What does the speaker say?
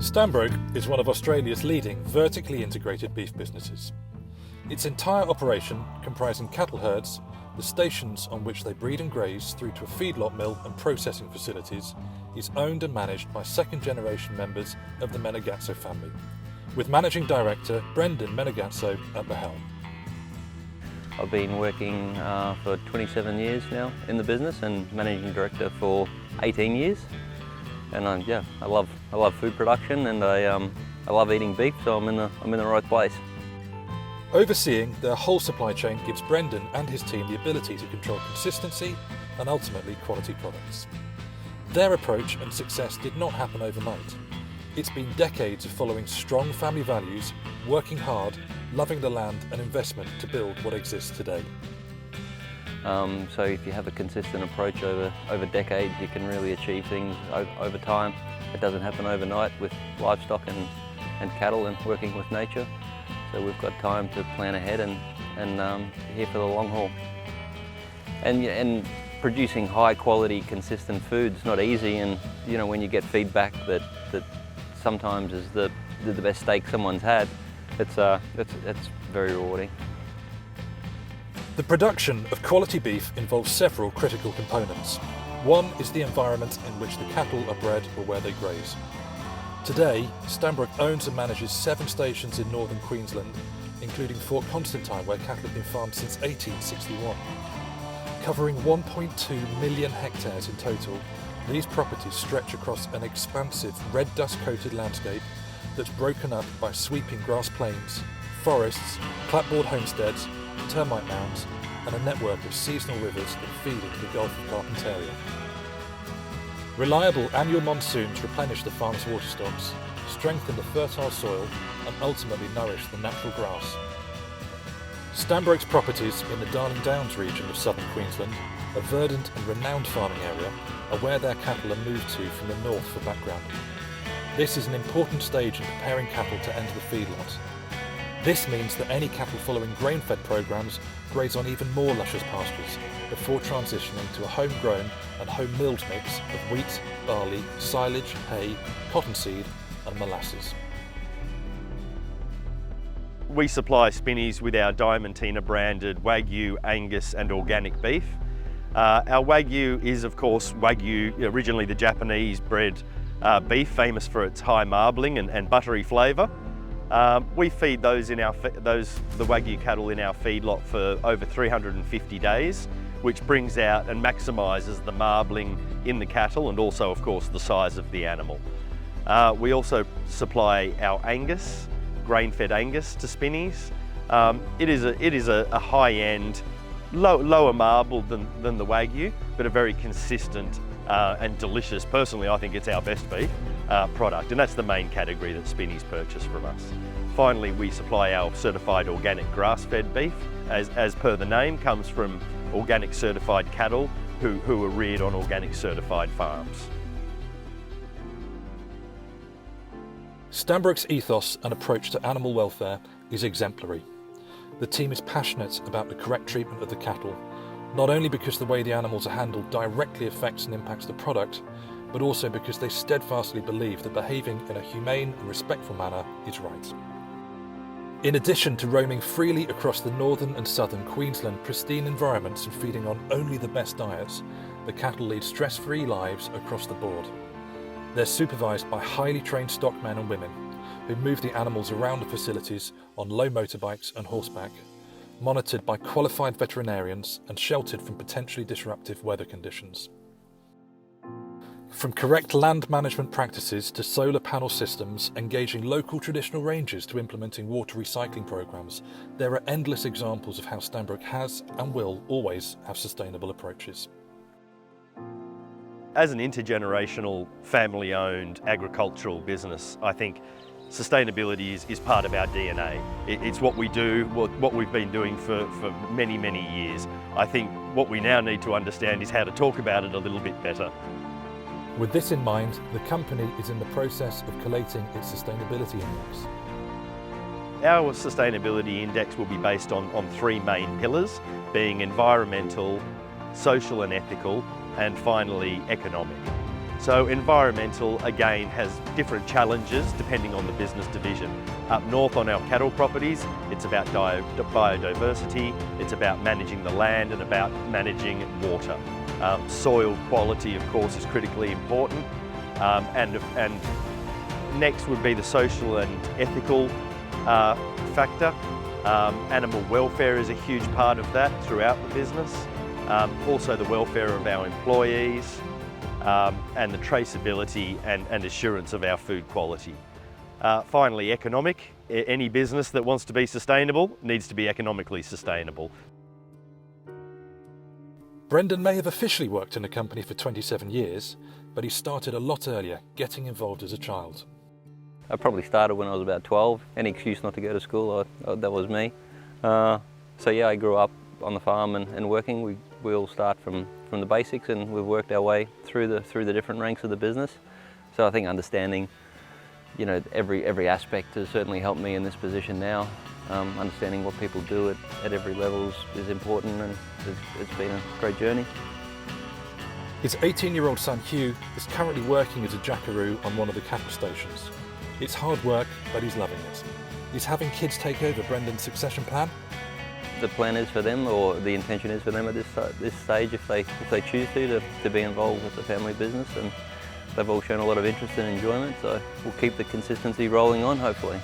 Stanbroke is one of Australia's leading vertically integrated beef businesses. Its entire operation, comprising cattle herds, the stations on which they breed and graze through to a feedlot mill and processing facilities, is owned and managed by second-generation members of the Menegazzo family, with Managing Director Brendan Menegazzo at the helm. I've been working for 27 years now in the business and Managing Director for 18 years. And I love food production, and I love eating beef, so I'm in the right place. Overseeing their whole supply chain gives Brendan and his team the ability to control consistency and ultimately quality products. Their approach and success did not happen overnight. It's been decades of following strong family values, working hard, loving the land and investment to build what exists today. So if you have a consistent approach over decades, you can really achieve things over time. It doesn't happen overnight with livestock and cattle and working with nature. So we've got time to plan ahead and here for the long haul. And producing high quality, consistent food is not easy, and when you get feedback that sometimes is the best steak someone's had, it's very rewarding. The production of quality beef involves several critical components. One is the environment in which the cattle are bred or where they graze. Today, Stanbroke owns and manages 7 stations in northern Queensland, including Fort Constantine, where cattle have been farmed since 1861. Covering 1.2 million hectares in total, these properties stretch across an expansive red dust-coated landscape that's broken up by sweeping grass plains, forests, clapboard homesteads, termite mounds, and a network of seasonal rivers that feed into the Gulf of Carpentaria. Reliable annual monsoons replenish the farm's water stocks, strengthen the fertile soil, and ultimately nourish the natural grass. Stanbroke's properties in the Darling Downs region of southern Queensland, a verdant and renowned farming area, are where their cattle are moved to from the north for background. This is an important stage in preparing cattle to enter the feedlot. This means that any cattle following grain-fed programs graze on even more luscious pastures before transitioning to a homegrown and home-milled mix of wheat, barley, silage, hay, cottonseed and molasses. We supply Spinneys with our Diamantina branded Wagyu, Angus and organic beef. Our Wagyu is of course Wagyu, originally the Japanese bred beef, famous for its high marbling and buttery flavour. We feed the Wagyu cattle in our feedlot for over 350 days, which brings out and maximises the marbling in the cattle and also of course the size of the animal. We also supply our Angus, grain-fed Angus to Spinneys. It is a high-end, lower marble than the Wagyu, but a very consistent and delicious. Personally, I think it's our best beef product, and that's the main category that Spinneys purchase from us. Finally, we supply our certified organic grass-fed beef, as per the name, comes from organic certified cattle who are reared on organic certified farms. Stanbroke's ethos and approach to animal welfare is exemplary. The team is passionate about the correct treatment of the cattle, not only because the way the animals are handled directly affects and impacts the product, but also because they steadfastly believe that behaving in a humane and respectful manner is right. In addition to roaming freely across the northern and southern Queensland pristine environments and feeding on only the best diets, the cattle lead stress-free lives across the board. They're supervised by highly trained stockmen and women who move the animals around the facilities on low motorbikes and horseback, monitored by qualified veterinarians and sheltered from potentially disruptive weather conditions. From correct land management practices to solar panel systems, engaging local traditional rangers to implementing water recycling programs, there are endless examples of how Stanbroke has and will always have sustainable approaches. As an intergenerational, family-owned agricultural business, I think sustainability is part of our DNA. It's what we do, what we've been doing for many, many years. I think what we now need to understand is how to talk about it a little bit better. With this in mind, the company is in the process of collating its sustainability index. Our sustainability index will be based on 3 main pillars, being environmental, social and ethical, and finally economic. So environmental, again, has different challenges depending on the business division. Up north on our cattle properties, it's about biodiversity, it's about managing the land and about managing water. Soil quality, of course, is critically important. And next would be the social and ethical factor. Animal welfare is a huge part of that throughout the business. Also the welfare of our employees, and the traceability and assurance of our food quality. Finally, economic. Any business that wants to be sustainable needs to be economically sustainable. Brendan may have officially worked in the company for 27 years, but he started a lot earlier, getting involved as a child. I probably started when I was about 12. Any excuse not to go to school, that was me. So yeah, I grew up on the farm and working. We all start from the basics, and we've worked our way through the different ranks of the business. So I think understanding, you know, every aspect has certainly helped me in this position now. Understanding what people do at every level is important, and it's been a great journey. His 18-year-old son Hugh is currently working as a jackaroo on one of the cattle stations. It's hard work, but he's loving it. Is having kids take over Brendan's succession plan? The plan is for them, or the intention is for them at this stage, if they choose to be involved with the family business, and they've all shown a lot of interest and enjoyment, so we'll keep the consistency rolling on, hopefully.